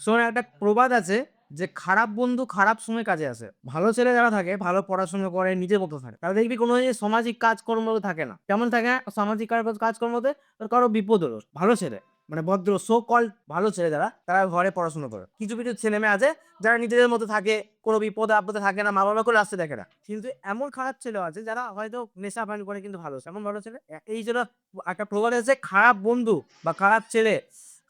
শোন, একটা প্রবাদ আছে যে খারাপ বন্ধু খারাপ সময় কাজে আসে। ভালো ছেলে যারা থাকে, ভালো পড়াশোনা করে, নিজের মতো থাকে, তারা দেখবি কোনো এই সামাজিক কাজকর্মতে থাকে না। কেমন থাকে না? সামাজিক কাজকর্মতে তোর কারো বিপদ হলো, ভালো ছেলে মানে ভদ্র সো কল্ড ভালো ছেলে যারা, তারা ঘরে পড়াশোনা করে। কিছু ছেলেমেয়ে আছে যারা নিজেদের মতো থাকে, কোনো বিপদে আপদে থাকে না, মা-বাবাকেও রাস্তায় দেখে না। কিন্তু এমন খারাপ ছেলেও আছে যারা হয়তো নেশা পান করে কিন্তু ভালো। এমন ভালো ছেলে এই জন্য একটা প্রবাদ আছে, খারাপ বন্ধু বা খারাপ ছেলে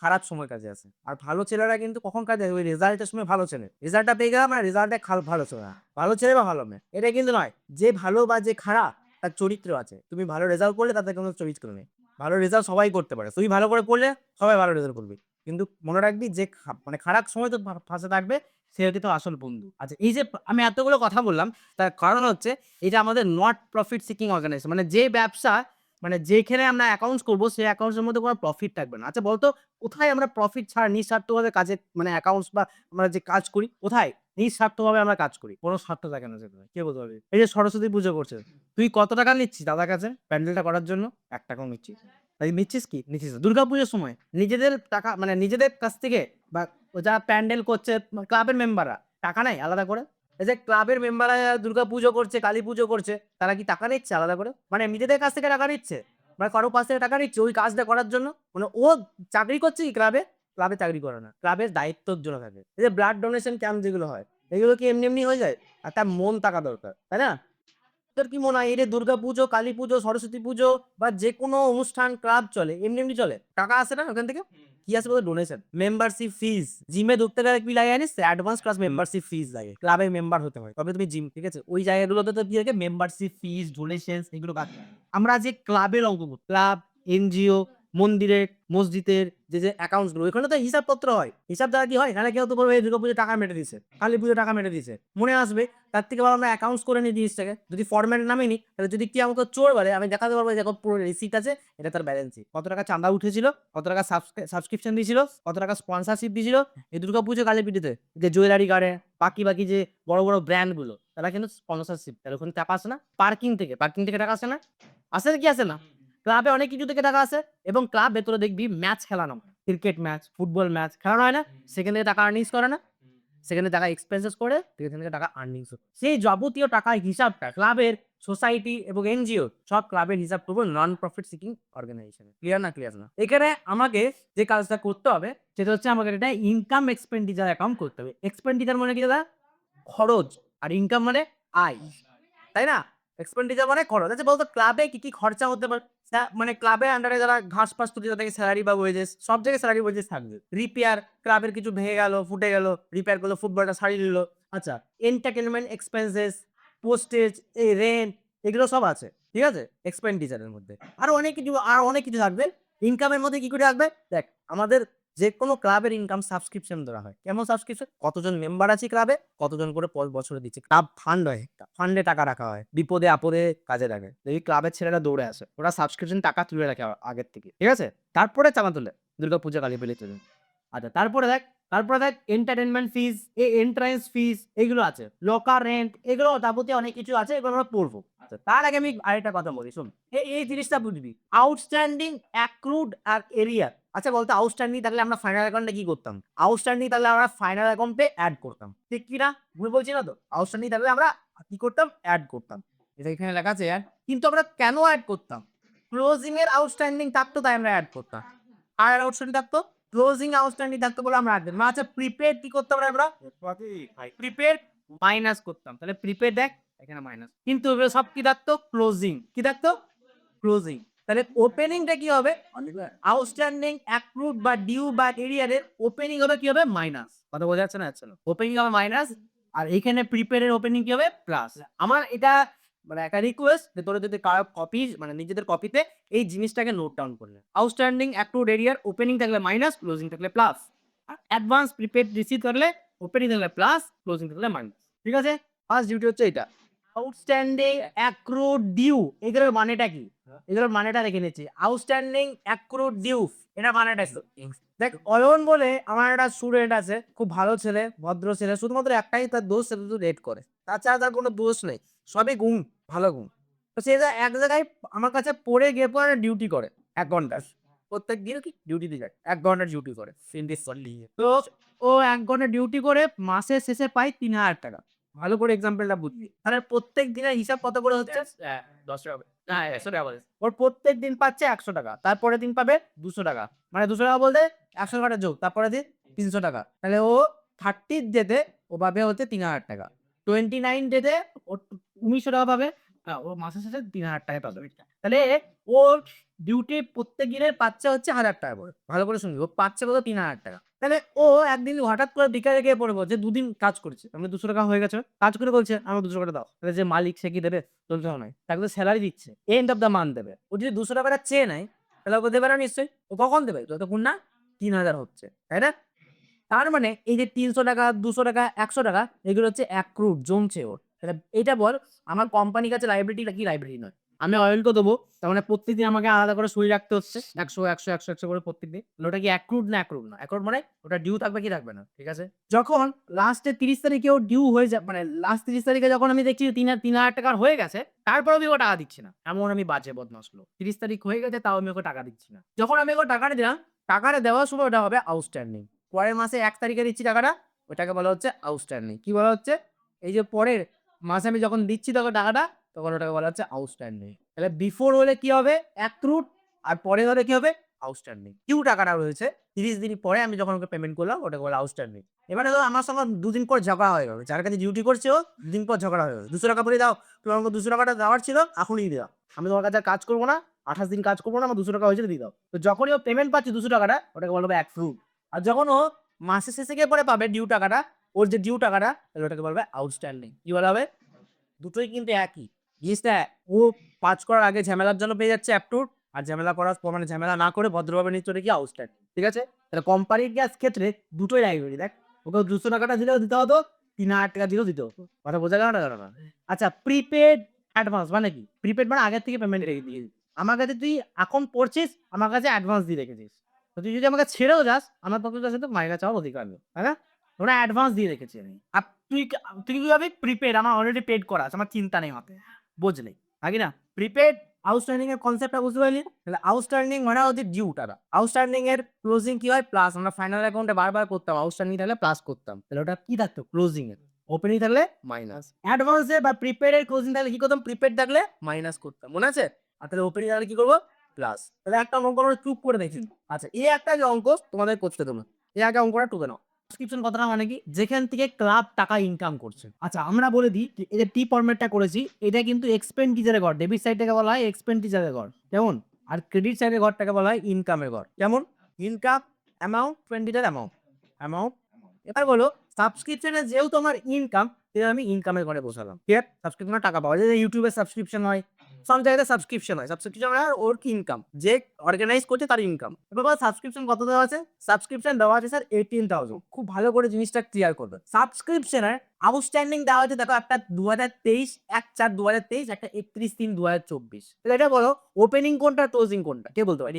খারাপ সময় কাজে আসে। আর ভালো ছেলেরা কিন্তু কখন কাজে আসে? ওই রেজাল্টের সময় ভালো ছেলে। রেজাল্টটা পেয়ে গেলাম আর রেজাল্টে ভালো ছেলে না। ভালো ছেলে বা ভালো মেয়ে। এটা কিন্তু নয়। যে ভালো বা যে খারাপ তার চরিত্র আছে। তুমি ভালো রেজাল্ট করলে তাতে কোনো চরিত্র নেই। ভালো রেজাল্ট সবাই করতে পারে। তুই ভালো করে পড়লে সবাই ভালো রেজাল্ট করবি। কিন্তু মনে রাখবি যে মানে খারাপ সময় তোর পাশে থাকবে সে হচ্ছে তোর আসল বন্ধু। আচ্ছা, এই যে আমি এতগুলো কথা বললাম তার কারণ হচ্ছে এটা আমাদের নট প্রফিট সিকিং অর্গানাইজেশন, মানে যে ব্যবসা মানে যেখানে আমরা অ্যাকাউন্টস করব সেই অ্যাকাউন্টস এর মধ্যে কোনো প্রফিট থাকবে না। আচ্ছা বলতো, কোথায় আমরা প্রফিট ছাড়া নিঃস্বার্থভাবে কাজে মানে অ্যাকাউন্টস বা আমরা যে কাজ করি, কোথায় নিঃস্বার্থভাবে আমরা কাজ করি? কোনো স্বার্থ থাকে না সেখানে। কে বলতে পারবে? এই যে সরস্বতী পুজো করছে, তুই কত টাকা নিচ্ছিস দাদার কাছে প্যান্ডেলটা করার জন্য? ৳১ নিচ্ছিস। তাই নিচ্ছিস কি? নিচ্ছিস না। দুর্গাপুজোর সময় নিজেদের টাকা মানে নিজেদের কাছ থেকে বা যারা প্যান্ডেল করছে ক্লাবের মেম্বাররা টাকা নেয় আলাদা করে? এই যে ক্লাবের মেম্বাররা দুর্গাপুজো করছে, কালীপুজো করছে, তারা কি টাকা নিচ্ছে আলাদা করে? মানে নিজেদের কাছ থেকে টাকা নিচ্ছে? মানে কারো কাছ থেকে টাকা নিচ্ছে ওই কাজটা করার জন্য? মানে ও চাকরি করছে কি ক্লাবে? ক্লাবে চাকরি করে না। ক্লাবের দায়িত্বর জন্য থাকে। এই যে ব্লাড ডোনেশন ক্যাম্প যেগুলো হয়, এগুলো কি এমনি হয়ে যায়? একটা মন থাকা দরকার। তাই না? তোর কি মনে হয় এই যে দুর্গাপুজো, কালীপুজো, সরস্বতী পুজো বা যেকোনো অনুষ্ঠান ক্লাব চলে, এমনি চলে? টাকা আসে না ওখান থেকে? কি আসে বলতো? ডোনেশন। মেম্বারশিপ ফিস। জিমে ঢুকতে গেলে কি লাগে জানিস? অ্যাডভান্স ক্লাস মেম্বারশিপ ফিস লাগে। ক্লাবে মেম্বার হতে হয়। তবে তুমি জিম, ঠিক আছে? ওই জায়গাগুলোতে তো কি থাকে? মেম্বারশিপ ফিস, ডোনেশনস এগুলো কাটে। আমরা যে ক্লাবের অঙ্গভুক্ত, ক্লাব, এনজিও, মন্দিরের, মসজিদের যে অ্যাকাউন্টস গুলো ওখানে তো হিসাবপত্র হয়। হিসাব দ্বারা কি হয়? এখানে কেউ তো বলবে এই দুর্গাপুজোয় টাকা মেরে দিছে, কালীপুজোয় টাকা মেরে দিছে। মনে আসবে তার থেকে ভালো আমরা অ্যাকাউন্টস করে নিই জিনিসটাকে। যদি ফরম্যাটে নামিয়ে নিই, তাহলে যদি কেউ আমাকে চোর বলে আমি দেখাতে পারবো যে দেখো পুরো রিসিট আছে, এটা তার ব্যালেন্স শিট। কত টাকা চাঁদা উঠেছিল, কত টাকা সাবস্ক্রিপশন দিয়েছিল, কত টাকা স্পন্সরশিপ দিয়েছিল এই দুর্গাপুজো, কালীপুজোতে। যে জুয়েলারি গাড়ে বাকি যে বড় ব্র্যান্ড গুলো তারা কিন্তু স্পন্সরশিপ দেয়। ওখানে টাকা আসে না? পার্কিং থেকে টাকা আসে না? আসে কি আসে না? ক্লাবে অনেক কিছু থেকে টাকা আসে এবং ক্লাব ভেতরে দেখবি ম্যাচ খেলানো হয়। ক্রিকেট ম্যাচ, ফুটবল ম্যাচ খেলানো হয় না? সেখান থেকে টাকা আর্নিংস করে না? সেখানে টাকা এক্সপেন্সেস করে সেখান থেকে টাকা আর্নিংস হচ্ছে। সেই যাবতীয় টাকার হিসাবটা ক্লাবের, সোসাইটি এবং এনজিও সব ক্লাবের হিসাব করবো non profit seeking organisation. Clear না? ক্লিয়ার না? এখানে আমাকে যে কাজটা করতে হবে সেটা হচ্ছে আমাকে এটা ইনকাম এক্সপেন্ডিচার অ্যাকাউন্ট করতে হবে। এক্সপেন্ডিচার মানে কি দাদা? খরচ। আর ইনকাম মানে আয়। তাই না? এক্সপেন্ডিচার মানে খরচ। আচ্ছা বলতো ক্লাবে কি খরচা হতে পারে? মানে ক্লাবের আন্ডারে যারা ঘাস-ফাস তুলে তাদেরকে সেলারি বা ওয়েজেস, সব জায়গায় সেলারি ওয়েজেস থাকবে। রিপেয়ার, ক্লাবের কিছু ভেঙে গেল, ফুটে গেল, রিপেয়ার করলো, ফুটবলটা সারিয়ে দিল। আচ্ছা, এন্টারটেইনমেন্ট এক্সপেন্সেস, পোস্টেজ, এই রেন্ট এগুলো সব আছে। ঠিক আছে? এক্সপেন্ডিচার এর মধ্যে। আরো অনেক কিছু থাকবে। ইনকামের মধ্যে কি করে থাকবে? দেখ, আমাদের যেকোনো ক্লাবের ইনকাম সাবস্ক্রিপশন ধরা হয়। কেমন সাবস্ক্রিপশন? কতজন মেম্বার আছে ক্লাবে, কতজন করে বছরে দিচ্ছে। ক্লাব ফান্ড হয় একটা। ফান্ডে টাকা রাখা হয়। বিপদে আপদে কাজে লাগে। দেখবি ক্লাবের ছেলেরা দৌড়ে আসে। ওরা সাবস্ক্রিপশন টাকা তুলে রাখে আগের থেকে। ঠিক আছে? তারপরে চাঁদা তোলে। দুর্গাপূজা, কালীপুজোর জন্য। আচ্ছা, তারপরে দেখ এন্টারটেইনমেন্ট ফিস, এন্ট্রান্স ফিস এগুলো আছে। লকার রেন্ট এগুলো যাবতীয় অনেক কিছু আছে, এগুলো আমরা পড়বো। আচ্ছা, তার আগে আমি আরেকটা কথা বলি শোন। এই জিনিসটা বুঝবি। আউটস্ট্যান্ডিং, অ্যাক্রুড আর এরিয়ার। আচ্ছা বলতো আউটস্ট্যান্ডিং থাকলে আমরা ফাইনাল অ্যাকাউন্টে কি করতাম? আউটস্ট্যান্ডিং থাকলে আমরা ফাইনাল অ্যাকাউন্টে এড করতাম। ঠিক কি না? ভুল বলছি না তো? আউটস্ট্যান্ডিং থাকলে আমরা কি করতাম? এড করতাম। এটা এখানে লেখা আছে এড। কিন্তু আমরা কেন এড করতাম? ক্লোজিং এর আউটস্ট্যান্ডিং থাকতো তাই আমরা এড করতাম। আর আউটস্ট্যান্ডিং থাকতো? ক্লোজিং আউটস্ট্যান্ডিং থাকতো বলে আমরা এড দিতাম। আচ্ছা, প্রিপেইড কি করতাম আমরা? প্রিপেইড মাইনাস করতাম। তাহলে প্রিপেইড দেখ এখানে মাইনাস। কিন্তু এগুলো সব কি থাকতো? ক্লোজিং। কি থাকতো? ক্লোজিং। তাহলে ওপেনিংটা কি হবে? আউটস্ট্যান্ডিং, অ্যাক্রুড বা ডিউ বা এরিয়ার এর ওপেনিং হবে কি হবে? মাইনাস। কথা বোঝা যাচ্ছে না? যাচ্ছে না? ওপেনিং হবে মাইনাস আর এখানে প্রিপেইড এর ওপেনিং কি হবে? প্লাস। আমার এটা মানে একটা রিকোয়েস্ট যে তোরা যদি কারো কপি মানে নিজেদের কপিতে এই জিনিসটাকে নোট ডাউন করলে। আউটস্ট্যান্ডিং, অ্যাক্রুড, এরিয়ার ওপেনিং থাকলে মাইনাস, ক্লোজিং থাকলে প্লাস। আর অ্যাডভান্স প্রিপেইড রিসিভ করলে ওপেনিং থাকলে প্লাস, ক্লোজিং থাকলে মাইনাস। ঠিক আছে? ফার্স্ট ডিউটি হচ্ছে এটা। আউটস্ট্যান্ডিং, অ্যাক্রুড, ডিউ এগুলোর মানেটা কি? এগুলোর মানেটা দেখে নিচ্ছি। আউটস্ট্যান্ডিং, অ্যাক্রুড, ডিউ এটার মানেটা কি? দেখ, অয়ন বলে আমার একটা স্টুডেন্ট আছে, খুব ভালো ছেলে, ভদ্র ছেলে। শুধুমাত্র একটাই তার দোষ, সেটা শুধু লেট করে। তাছাড়া তার কোনো দোষ নেই। সবই গুণ, ভালো গুণ। তো সে এক জায়গায় আমার কাছে পড়ে গিয়ে পরে ডিউটি করে ১ ঘন্টার। প্রত্যেক দিন কি ডিউটিতে যায়, 1 ঘন্টা ডিউটি করে। তো ও 1 ঘন্টা ডিউটি করে মাসের শেষে পায় ৩,০০০ টাকা। ভালো করে এক্সাম্পলটা বুঝবি। তাহলে প্রত্যেক দিনের হিসাব কত করে হচ্ছে? ৳১০ না ৳১০০ বলে। ওর প্রত্যেক দিন পাচ্ছে ৳১০০ টাকা। তারপরের দিন পাবে ৳২০০ টাকা। মানে ৳২০০ টাকা বলতে ১০০ টাকাটা যোগ। তারপরের দিন ৳৩০০ টাকা। তাহলে ও 30th ডেতে ও পাবে হচ্ছে ৳৩,০০০ টাকা। 29 ডেতে ও ৳১৯০০ টাকা পাবে। ও মাসের শেষে ৳৩,০০০ টাকায় পাবে। তাহলে ওর ডিউটি প্রত্যেক দিনের পাচ্ছে হচ্ছে ৳১,০০০ টাকা করে। ভালো করে শুনবি। ও পাচ্ছে কত? ৳৩,০০০ টাকা। তাহলে ও একদিন হঠাৎ করে বিকালে গিয়ে পড়বো যে ২ দিন কাজ করেছে। তার মানে ৳২০০ টাকা হয়ে গেছে। কাজ করে বলছে, "আমাকে ৳২০০ টাকা দাও।" তাহলে যে মালিক সে কি দেবে? বলছে নাই। তাকে তো সেলারি দিচ্ছে। এন্ড অফ দ্য মান্থ দেবে। ও যদি ৳২০০ টাকাটা চেয়ে নেয়, তাহলে ওকে দেবে না নিশ্চয়ই। ও কখন দেবে? যতক্ষণ না ৩,০০০ হচ্ছে। তাই না? তার মানে এই যে ৳৩০০ টাকা, ৳২০০ টাকা, ৳১০০ টাকা এগুলো হচ্ছে accrued জমছে ওর। তাহলে এইটা বল আমার কোম্পানির কাছে লায়াবিলিটিটা কি? লায়াবিলিটি নয়। আমি অয়েলকে দেবো। তার মানে প্রত্যেকদিন আমাকে আলাদা করে সই রাখতে হচ্ছে। ১০০, ১০০, ১০০, ১০০ করে প্রত্যেকদিন। ওটা কি accrued না accrued না? accrued মানে ওটা ডিউ থাকবে কি থাকবে না। ঠিক আছে? যখন লাস্টে ৩০ তারিখে ওর ডিউ হয়ে মানে লাস্ট ৩০ তারিখে যখন আমি দেখছি যে ৳৩,০০০ টাকার হয়ে গেছে, তারপরেও আমি ওকে টাকা দিচ্ছি না। এমন আমি বাজে বদমাশ লোক। ৩০ তারিখ হয়ে গেছে তাও আমি ওকে টাকা দিচ্ছি না। যখন আমি ওকে টাকাটা দিলাম, টাকাটা দেওয়ার সময় ওটা হবে আউটস্ট্যান্ডিং। পরের মাসে ১ তারিখে দিচ্ছি টাকাটা, ওটাকে বলা হচ্ছে আউটস্ট্যান্ডিং। কি বলা হচ্ছে? এই যে পরের মাসে আমি যখন দিচ্ছি তখন টাকাটা, তখন ওটাকে বলা হচ্ছে আউটস্ট্যান্ডিং। তাহলে বিফোর হলে কি হবে? অ্যাক্রুড আর পরে হলে কি হবে? আউটস্ট্যান্ডিং। কিউ টাকাটা রয়েছে ৩০ দিন পরে আমি যখন ওকে পেমেন্ট করলাম ওটাকে বলে আউটস্ট্যান্ডিং। এবারে ধরো আমার সঙ্গে ২ দিন পর ঝগড়া হয়ে গেল। যার কাছে ডিউটি করছে ও ২ দিন পর ঝগড়া হয়ে গেল। ৳২০০ টাকা বলে দাও, তুমি আমাকে ৳২০০ টাকাটা দেওয়ার ছিল, এখনই দিয়ে দাও। আমি তোমার কাছে আর কাজ করব না। ২৮ দিন কাজ করব না। আমার ৳২০০ টাকা হয়েছে দিয়ে দাও। তো যখনই ও পেমেন্ট পাচ্ছে ৳২০০ টাকাটা ওটাকে বলা হবে অ্যাক্রুড। আর যখন ও মাসের শেষে গিয়ে পরে পাবে ডিউ টাকাটা, ওর যে ডিউ টাকাটা তাহলে ওটাকে বলবে আউটস্ট্যান্ডিং। কি বলা হবে? দুটোই কিন্তু একই। জিনিসটা ও কাজ করার আগে ঝামেলার জন্য পেয়ে যাচ্ছে অ্যাপ্রুড আর ঝামেলা করার পর মানে ঝামেলা না করে ভদ্রভাবে নিচ্ছে ওটা কি আউটস্ট্যান্ডিং। ঠিক আছে? তাহলে কোম্পানির ক্ষেত্রে দুটোই লাইব্রেরি দেখ। ওকে ৳২০০ টাকাটা দিলেও দিতে হতো, ৳৩,০০০ টাকা দিলেও দিতে হতো। কথা বোঝা গেল না? গেল না? আচ্ছা প্রিপেইড অ্যাডভান্স মানে কি? প্রিপেইড মানে আগের থেকে পেমেন্ট রেখে দিয়ে দিবি। আমার কাছে তুই এখন পড়ছিস, আমার কাছে অ্যাডভান্স দিয়ে রেখেছিস। তো তুই যদি আমাকে ছেড়েও যাস, আমার পক্ষে তোর সাথে মাইনে চাওয়ার অধিকার নেই। তাই না? ওরা অ্যাডভান্স দিয়ে রেখেছি আমি। আর তুই কি ভাবি প্রিপেইড আমার অলরেডি পেইড করা আছে। আমার চিন্তা নেই মাথায়। বুঝলি? নাকি না? প্রিপেইড আউটস্ট্যান্ডিং এর কনসেপ্টটা বুঝতে পারলি? তাহলে আউটস্ট্যান্ডিং মানে হচ্ছে ডিউ টাকা। আউটস্ট্যান্ডিং এর ক্লোজিং কি হয়? প্লাস আমরা ফাইনাল অ্যাকাউন্টে বারবার করতাম। আউটস্ট্যান্ডিং থাকলে প্লাস করতাম। তাহলে ওটা কি থাকতো? ক্লোজিং এর। ওপেনিং থাকলে মাইনাস। অ্যাডভান্স এ বা প্রিপেইড এর ক্লোজিং থাকলে কি করতাম? প্রিপেইড থাকলে মাইনাস করতাম। মনে আছে? আর তাহলে ওপেনিং থাকলে কি করব? প্লাস। তাহলে একটা অঙ্ক আমরা চুপ করে দেখি। আচ্ছা এই একটা যে অঙ্ক তোমাদের করতে দেব না। এই আগে অঙ্কটা টুকে নাও। সাবস্ক্রিপশন কথাটা মানে কি? যেখান থেকে ক্লাব টাকা ইনকাম করছে। আচ্ছা আমরা বলে দিই যে এই যে টি ফরম্যাটটা করেছি এটা কিন্তু এক্সপেন্ডিচার এর ঘর। ডেবিট সাইডটাকে বলা হয় এক্সপেন্ডিচার এর ঘর। কেমন? আর ক্রেডিট সাইডের ঘরটাকে বলা হয় ইনকামের ঘর। কেমন? Income amount, expenditure amount. Amount. এবার বলো সাবস্ক্রিপশন এ যেহেতু আমার ইনকাম, তাহলে আমি ইনকামের ঘরে বসালাম। ক্লিয়ার? সাবস্ক্রিপশনে টাকা পাওয়া যায়। যে YouTube এর সাবস্ক্রিপশন হয়, সব জায়গাতে সাবস্ক্রিপশন হয়। সাবস্ক্রিপশন মানে ওর কি ইনকাম। যে অর্গানাইজ করছে তার ইনকাম। এবার বলো সাবস্ক্রিপশন কত দেওয়া আছে? সাবস্ক্রিপশন দেওয়া আছে স্যার 18,000। খুব ভালো করে জিনিসটা ক্লিয়ার করবে। সাবস্ক্রিপশনের আউটস্ট্যান্ডিং দেওয়া আছে দেখো একটা ২০২৩ ১/৪/২০২৩ একটা ৩১/৩/২০২৪। তাহলে এটা বলো ওপেনিং কোনটা ক্লোজিং কোনটা? কে বলতে পারে?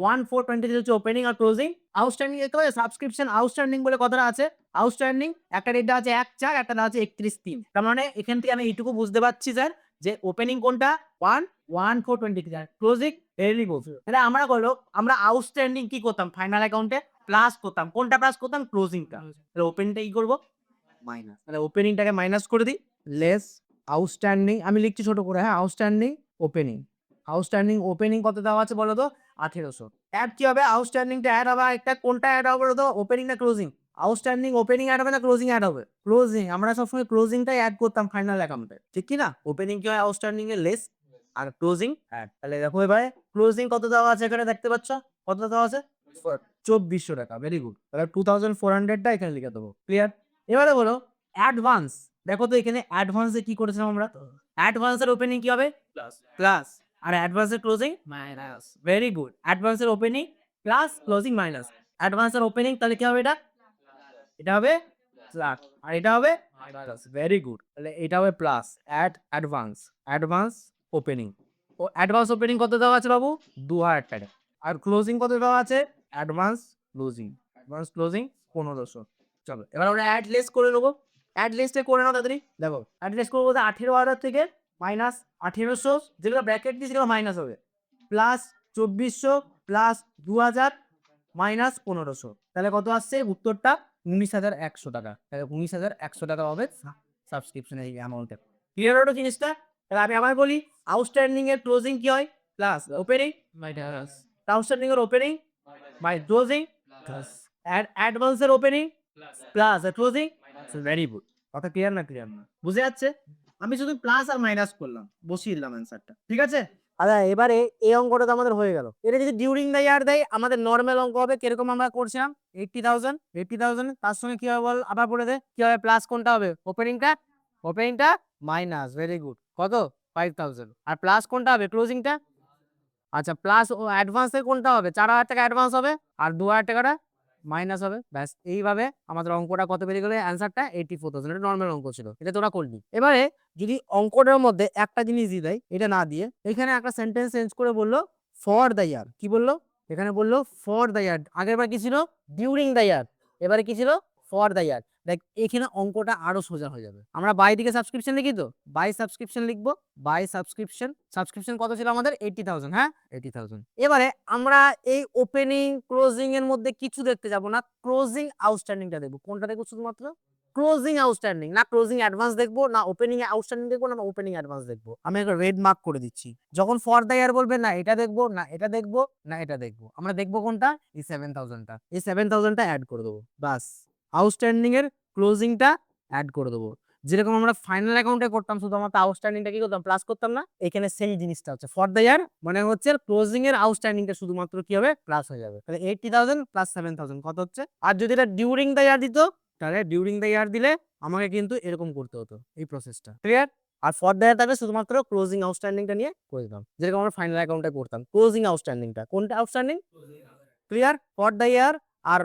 1/4/23 হচ্ছে ওপেনিং আর ক্লোজিং। আউটস্ট্যান্ডিং দেখতে পাচ্ছ সাবস্ক্রিপশন আউটস্ট্যান্ডিং বলে কথাটা আছে। আউটস্ট্যান্ডিং একটা ডেট দেওয়া আছে ১/৪ একটা দেওয়া আছে ৩১/৩। তার মানে এখান থেকে আমি এইটুকু বুঝতে পারছি স্যার যে ওপেনিং কোনটা 1/4/23 আর ক্লোজিং ভেরি গুড। তাহলে আমরা বলো আমরা আউটস্ট্যান্ডিং কি করতাম ফাইনাল অ্যাকাউন্টে প্লাস করতাম। কোনটা প্লাস করতাম? ক্লোজিংটা। তাহলে ওপেনিংটা কি করব? মাইনাস। তাহলে ওপেনিংটাকে মাইনাস করে দিই। লেস আউটস্ট্যান্ডিং আমি লিখছি ছোট করে হ্যাঁ আউটস্ট্যান্ডিং ওপেনিং। আউটস্ট্যান্ডিং ওপেনিং কত দেওয়া আছে বলো তো? ১৮০০। অ্যাড কি হবে? আউটস্ট্যান্ডিংটা অ্যাড হবে একটা কোনটা অ্যাড হবে বলো তো? ওপেনিং না ক্লোজিং? আউটস্ট্যান্ডিং ওপেনিং অ্যাড হবে না ক্লোজিং অ্যাড হবে? ক্লোজিং। আমরা সবসময় ক্লোজিংটাই অ্যাড করতাম ফাইনাল অ্যাকাউন্টে। ঠিক কি না? ওপেনিং কি হয় আউটস্ট্যান্ডিং এর লেস আর ক্লোজিং অ্যাড। তাহলে দেখো এবারে ক্লোজিং কত দেওয়া আছে এখানে দেখতে পাচ্ছ? কত দেওয়া আছে? ৳২৪০০ ভেরি গুড। তাহলে 2400 টা এখানে লিখে দেবো। ক্লিয়ার? এবারে বলো অ্যাডভান্স। দেখো তো এখানে অ্যাডভান্স এ কি করেছিলাম আমরা? অ্যাডভান্স এর ওপেনিং কি হবে? প্লাস। প্লাস। আর অ্যাডভান্স এর closing? Minus. Very good. Advance এর opening plus closing minus. Advance এর ওপেনিং তাহলে কি হবে এটা? এটা হবে প্লাস। আর এটা হবে মাইনাস। Very good. তাহলে এটা হবে প্লাস। অ্যাডভান্স। Advance opening. ও অ্যাডভান্স ওপেনিং কত দেওয়া আছে বাবু? ৳২,০০০। আর ক্লোজিং কত দেওয়া আছে? Advance closing. Advance closing ১৫০০। চলো এবার আমরা অ্যাড লেস করে নেবো। অ্যাড লিস্টে করে নাও তাড়াতাড়ি। দেখো অ্যাড লিস্ট করবো বলতে ১৮,০০০ থেকে মাইনাস ১৮০০ যেগুলো ব্র্যাকেট দিয়ে সেগুলো মাইনাস হবে। প্লাস ২৪০০ প্লাস 2000 মাইনাস 1500, তাহলে কত আসছে উত্তরটা? 19,100 টাকা। তাহলে 19,100 টাকা হবে সাবস্ক্রিপশনের এই অ্যামাউন্টে। ক্লিয়ার হলো জিনিসটা? তাহলে আমি আবার বলি, আউটস্ট্যান্ডিং এর ক্লোজিং কি হয়? প্লাস ওপেনিং মাইনাস, আউটস্ট্যান্ডিং এর opening by closing plus, advance এর opening plus closing. Very good. কথা ক্লিয়ার না? ক্লিয়ার না? বুঝে যাচ্ছে? আমি শুধু প্লাস আর মাইনাস করলাম, বসিয়ে দিলাম অ্যান্সারটা। ঠিক আছে? আচ্ছা, এবারে এই অঙ্কটা তো আমাদের হয়ে গেল। এটা যদি ডিউরিং দ্য ইয়ার দেয়, আমাদের নরমাল অঙ্ক হবে কিরকম আমরা করছিলাম? 80,000 তার সঙ্গে কি হবে বল, আবার বলে দে কি হবে? প্লাস কোনটা হবে? ওপেনিংটা মাইনাস। Very good. কত? 5,000। আর প্লাস কোনটা হবে? ক্লোজিংটা। আচ্ছা, প্লাস ও অ্যাডভান্স এর কোনটা হবে? 4,000 টাকা অ্যাডভান্স হবে আর 2,000 টাকাটা মাইনাস হবে। ব্যাস, এইভাবে আমাদের অঙ্কটা কত বেরিয়ে গেলে অ্যান্সারটা 84,000। এটা নরমাল অঙ্ক ছিল, এটা তোরা করবি। এবারে যদি অঙ্কটার মধ্যে একটা জিনিস দিয়ে দেয়, এটা না দিয়ে এখানে একটা সেন্টেন্স চেঞ্জ করে বললো ফর দ্য ইয়ার। কি বললো? এখানে বললো ফর দ্য ইয়ার। আগের বার কি ছিল? During the year. এবারে কি ছিল? ফর দ্য ইয়ার। দেখ, এখানে অঙ্কটা আরো সোজা হয়ে যাবে। আমরা বাই দিকে সাবস্ক্রিপশন লিখি তো, বাই সাবস্ক্রিপশন লিখবো। বাই সাবস্ক্রিপশন কত ছিল আমাদের? 80,000। হ্যাঁ, 80,000। এবারে আমরা এই ওপেনিং ক্লোজিং এর মধ্যে কিছু দেখতে যাব না, ক্লোজিং আউটস্ট্যান্ডিংটা দেখবো। কোনটা দেখবো? শুধুমাত্র ক্লোজিং আউটস্ট্যান্ডিং। না ক্লোজিং অ্যাডভান্স দেখবো, না ওপেনিং আউটস্ট্যান্ডিং দেখবো, না ওপেনিং অ্যাডভান্স দেখবো। আমি একটা রেড মার্ক করে দিচ্ছি। যখন ফর দ্য ইয়ার বলবে, না এটা দেখবো, না এটা দেখবো, না এটা দেখবো। আমরা দেখবো কোনটা? এই 7,000টা। এই 7,000টা অ্যাড করে দেবো। বাস, আউটস্ট্যান্ডিং এর ক্লোজিংটা অ্যাড করে দেবো। যেরকম আমরা ফাইনাল অ্যাকাউন্টে করতাম, শুধুমাত্র আউটস্ট্যান্ডিংটা কি করতাম? প্লাস করতাম না? এখানে সেই জিনিসটা হচ্ছে ফর দ্য ইয়ার, মানে হচ্ছে ক্লোজিং এর আউটস্ট্যান্ডিংটা শুধুমাত্র কি হবে? প্লাস হয়ে যাবে। তাহলে 80,000 প্লাস 7,000 কত হচ্ছে? আর যদি এটা ডিউরিং দ্য ইয়ার দিত, তাহলে ডিউরিং দ্য ইয়ার দিলে আমাকে কিন্তু এরকম করতে হতো, এই প্রসেসটা। ক্লিয়ার? আর ফর দ্য ইয়ার থাকলে শুধুমাত্র ক্লোজিং আউটস্ট্যান্ডিংটা নিয়ে করে দিতাম, যেরকম আমরা ফাইনাল অ্যাকাউন্টে করতাম। ক্লোজিং আউটস্ট্যান্ডিংটা কোনটা? Outstanding. Clear? For the year আর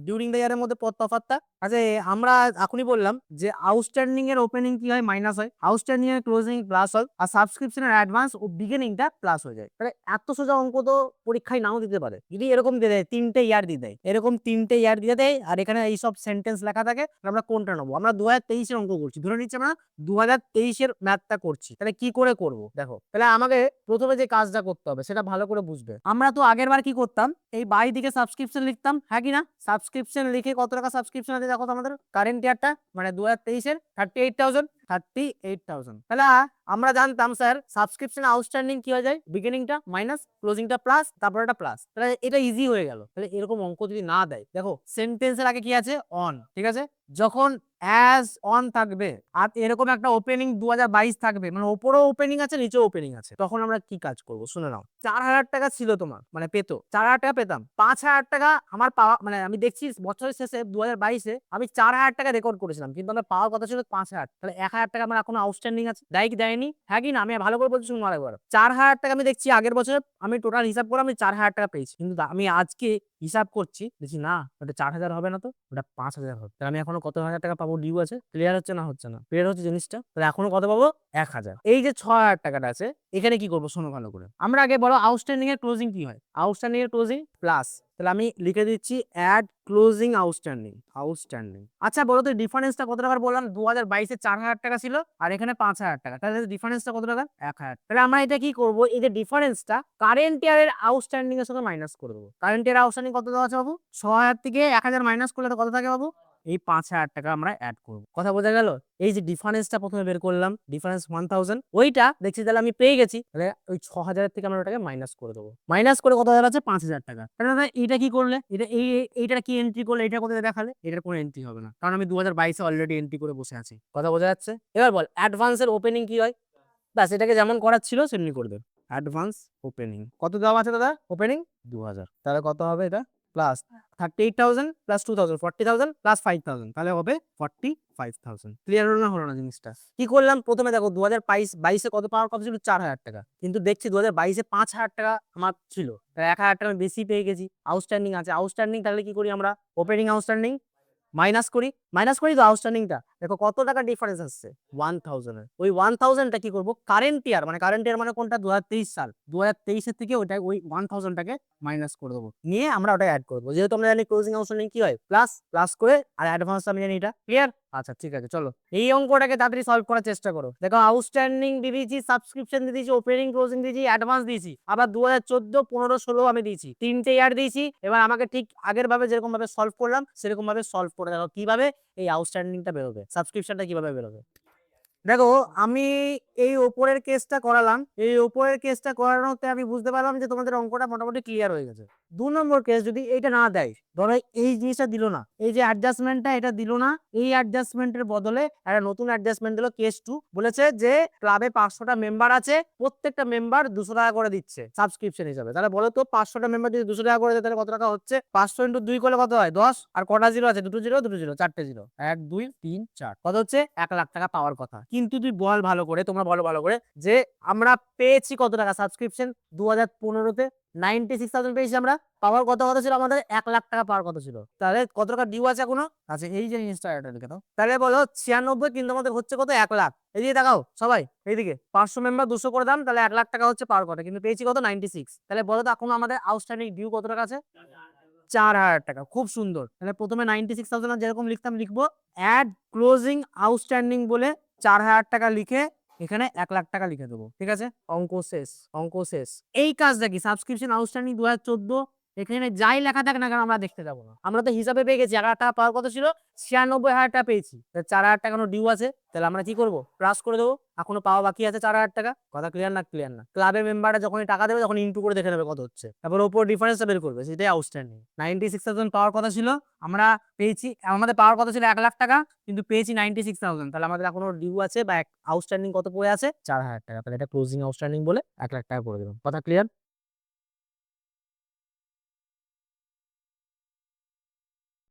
ডিউরিং দ্য ইয়ারের মধ্যে তফাৎটা। আচ্ছা, আমরা এখনই বললাম যে আউটস্ট্যান্ডিং এর ওপেনিং কি হয়? মাইনাস হয়। আউটস্ট্যান্ডিং এর ক্লোজিং প্লাস হয়। আর সাবস্ক্রিপশনের অ্যাডভান্স ও বিগিনিংটা প্লাস হয়ে যায়। তাহলে এত সোজা অঙ্ক তো পরীক্ষায় নাও দিতে পারে। যদি এরকম দিয়ে দেয়, 3টে ইয়ার দিয়ে দেয়, এরকম 3টে ইয়ার দিয়ে দেয়, আর এখানে এইসব সেন্টেন্স লেখা থাকে, আমরা কোনটা নেবো? আমরা 2023 এর অঙ্ক করছি, ধরে নিচ্ছি আমরা 2023 এর ম্যাথটা করছি। তাহলে কি করে করব? দেখো, তাহলে আমাকে প্রথমে যে কাজটা করতে হবে সেটা ভালো করে বুঝবে। আমরা তো আগের বার কি করতাম? এই বাই দিকে সাবস্ক্রিপশন লিখতাম, হ্যাঁ কি না? সাবস্ক্রিপশন লিখে কত টাকা সাবস্ক্রিপশন আছে দেখো তো আমাদের কারেন্ট ইয়ারটা, মানে 2023 এর 38,000। তাহলে আমরা জানতাম স্যার সাবস্ক্রিপশন আউটস্ট্যান্ডিং কি হয়ে যায়? বিগিনিংটা মাইনাস, ক্লোজিংটা প্লাস, তারপর এটা প্লাস। তাহলে এটা ইজি হয়ে গেল। তাহলে এরকম অঙ্ক যদি না দেয়, দেখো সেন্টেন্সের আগে কি আছে? অন। ঠিক আছে? যখন অ্যাজ অন থাকবে আর এরকম একটা ওপেনিং 2022 থাকবে, মানে ওপরেও ওপেনিং আছে, নিচেও ওপেনিং আছে, তখন আমরা কি কাজ করব? শুনে নাও। 4,000 টাকা ছিল তোমার, মানে পেতো 4,000 টাকা পেতাম। 5,000 টাকা আমার পাওয়া, মানে আমি দেখছি বছরের শেষে 2022-এ আমি 4,000 টাকা রেকর্ড করেছিলাম, কিন্তু আমার পাওয়ার কথা ছিল 5,000। তাহলে 1,000 টাকা আমার এখনো আউটস্ট্যান্ডিং আছে। দেয় কি দেয়নি? হ্যাঁ কি না? আমি ভালো করে বলছি, শুনুন আরেকবার। 4,000 টাকা আমি দেখছি আগের বছরে, আমি টোটাল হিসাব করে আমি 4,000 টাকা পেয়েছি, কিন্তু আমি আজকে হিসাব করছি, দেখছি না, ওটা 4,000 হবে না, তো ওটা 5,000 হবে। তাহলে আমি এখনো কত হাজার টাকা পাবো? ডিউ আছে। ক্লিয়ার হচ্ছে না? হচ্ছে না? ক্লিয়ার হচ্ছে জিনিসটা? তাহলে এখনো কত পাবো? 1,000। এই যে 6,000 টাকাটা আছে, এখানে কি করবো? শোনো ভালো করে। আমরা আগে বলো আউটস্ট্যান্ডিং এর ক্লোজিং কি হয়? আউটস্ট্যান্ডিং এর ক্লোজিং প্লাস। তাহলে আমি লিখে দিচ্ছি অ্যাড ক্লোজিং আউটস্ট্যান্ডিং। আচ্ছা বলো তো ডিফারেন্সটা কত টাকার বললাম? 2022-এ 4,000 টাকা ছিল আর এখানে 5,000 টাকা। তাহলে ডিফারেন্সটা কত টাকা? 1,000। তাহলে আমরা এটা কি করব? এই যে ডিফারেন্সটা কারেন্ট ইয়ারের আউটস্ট্যান্ডিং এর সাথে মাইনাস করে দেবো। কারেন্ট ইয়ার আউটস্ট্যান্ডিং কত দেওয়া আছে বাবু? 6,000 থেকে 1,000 মাইনাস করলে তো কত থাকে বাবু? এই 5,000 টাকা আমরা অ্যাড করবো। কথা বোঝা গেল? এই যে ডিফারেন্সটা প্রথমে বের করলাম, ডিফারেন্স 1000, ওইটা দেখছি তাহলে আমি পেয়ে গেছি। তাহলে ওই 6,000 থেকে আমরা ওটাকে মাইনাস করে দেবো। মাইনাস করে কত হাজার আছে? 5,000 টাকা। তাহলে এইটা কি করলে? এইটা কি এন্ট্রি করলে? এটা কোথায় দেখালে? এটার কোনো এন্ট্রি হবে না, কারণ আমি 2022-এ অলরেডি এন্ট্রি করে বসে আছি। কথা বোঝা যাচ্ছে? এবার বল অ্যাডভান্সের ওপেনিং কি হয়? ব্যাস, এটাকে যেমন করার ছিল সেমনি করে দেবে। অ্যাডভান্স ওপেনিং কত দেওয়া আছে দাদা? ওপেনিং 2,000। তাহলে কত হবে এটা? প্লাস 38,000 প্লাস 2,000, 40,000 প্লাস 5,000, তাহলে হবে 45,000। ক্লিয়ার হলো না? হলো না জিনিসটা? কি করলাম? প্রথমে দেখো 2022-এ কত পাওয়ার কথা ছিল? 4,000 টাকা, কিন্তু দেখছি 2022-এ 5,000 টাকা আমার ছিল, তাহলে 1,000 টাকা বেশি পেয়ে গেছি। আউটস্ট্যান্ডিং আছে, আউটস্ট্যান্ডিং তাহলে কি করি আমরা? ওপেনিং আউটস্ট্যান্ডিং মাইনাস করি, মাইনাস করি তো আউটস্ট্যান্ডিংটা, দেখো কত টাকা ডিফারেন্স আসছে 1000 এর। ওই 1000টা কি করবো, কারেন্ট ইয়ার মানে কোনটা 2023 সাল, 2023 থেকে ওইটা ওই 1000টাকে মাইনাস করে দেবো, নিয়ে আমরা ওটা অ্যাড করবো। যেহেতু আমরা জানি ক্লোজিং আউটস্ট্যান্ডিং কি হয়, প্লাস প্লাস করে আর অ্যাডভান্স আমি জানি, এটা ক্লিয়ার? আচ্ছা ঠিক আছে, চলো এই অঙ্কটাকে তাড়াতাড়ি সলভ করার চেষ্টা করো। দেখো আউটস্ট্যান্ডিং দিয়ে দিয়েছি, সাবস্ক্রিপশন দিয়ে দিয়েছি, ওপেনিং ক্লোজিং দিয়েছি, অ্যাডভান্স দিয়েছি, আবার 2014, 15, 16 আমি দিয়েছি, 3টে ইয়ার দিয়েছি। এবার আমাকে ঠিক আগের ভাবে যেরকম ভাবে সলভ করলাম সেরকম ভাবে সলভ করে দেখো কিভাবে এই আউটস্ট্যান্ডিংটা বেরোবে, সাবস্ক্রিপশনটা কিভাবে বেরোবে। দেখো আমি এই ওপরের কেসটা করালাম, এই ওপরের কেসটা করানোতে আমি বুঝতে পারলাম যে তোমাদের অঙ্কটা মোটামুটি ক্লিয়ার হয়ে গেছে। 2 নম্বর কেস যদি এইটা না দেয়, ধরো এই জিনিসটা দিল না, এই যে অ্যাডজাস্টমেন্টটা এটা দিল না, এই অ্যাডজাস্টমেন্টের বদলে একটা নতুন অ্যাডজাস্টমেন্ট দিল, কেস 2 বলেছে যে ক্লাবে 500টা মেম্বার আছে, প্রত্যেকটা মেম্বার 200 টাকা করে দিচ্ছে সাবস্ক্রিপশন হিসাবে। তাহলে বলো তো 500টা মেম্বার যদি 200 টাকা করে দেয় তাহলে কত টাকা হচ্ছে? 500 × 2 করলে কত হয়? 10। আর কটা জিরো আছে? দুটো জিরো, দুটো জিরো, 4টে জিরো, 1 2 3 4, কত হচ্ছে? 1 লাখ টাকা পাওয়ার কথা। কিন্তু তুই বল ভালো করে, তোমরা বলো ভালো করে, যে আমরা পেয়েছি কত টাকা সাবস্ক্রিপশন 2015-তে? 96,000 পেয়েছি আমরা। পাওয়ার কত কথা ছিল আমাদের? 1 লাখ টাকা পাওয়ার কথা ছিল। তাহলে কত টাকা ডিউ আছে এখনো? আচ্ছা এই যে জিনিসটা এটা লিখে দাও। তাহলে বলো 96, কিন্তু আমাদের হচ্ছে কত? 1 লাখ। এদিকে তাকাও সবাই, এইদিকে 500 মেম্বার 200 করে দাম, তাহলে 1 লাখ টাকা হচ্ছে পাওয়ার কথা, কিন্তু পেয়েছি কত? 96। তাহলে বলো তো এখন আমাদের আউটস্ট্যান্ডিং ডিউ কত টাকা আছে? 4,000 টাকা। খুব সুন্দর। তাহলে প্রথমে 96,000 যেরকম লিখতাম লিখবো, অ্যাড ক্লোজিং আউটস্ট্যান্ডিং বলে 4,000 টাকা লিখে এখানে 1 লাখ টাকা লিখে দেবো। ঠিক আছে, অঙ্ক শেষ, অঙ্ক শেষ। এই কাজটা কি, সাবস্ক্রিপশন আউটস্ট্যান্ডিং 2014, এখানে যাই লেখা থাকে না কেন আমরা দেখতে যাবো না। আমরা তো হিসাবে পেয়ে গেছি 1,000 টাকা পাওয়ার কথা ছিল, 96,000 টাকা পেয়েছি, 4,000 টাকা ডিউ আছে। তাহলে আমরা কি করবো? প্লাস করে দেবো, এখনো পাওয়া বাকি আছে 4,000 টাকা। কথা ক্লিয়ার না? ক্লিয়ার না? ক্লাবের মেম্বাররা যখনই টাকা দেবে তখন ইনটু করে দেখে নেবে কত হচ্ছে, তারপর ওপর ডিফারেন্সটা বের করবে, সেটাই আউটস্ট্যান্ডিং। 96,000 পাওয়ার কথা ছিল, আমরা পেয়েছি, আমাদের পাওয়ার কথা ছিল 1 লাখ টাকা, কিন্তু পেয়েছি 96,000। তাহলে আমাদের এখনো ডিউ আছে বা আউটস্ট্যান্ডিং কত পড়ে আছে? 4,000 টাকা। তাহলে এটা ক্লোজিং আউটস্ট্যান্ডিং বলে 1 লাখ টাকা করে দেবেন। কথা ক্লিয়ার?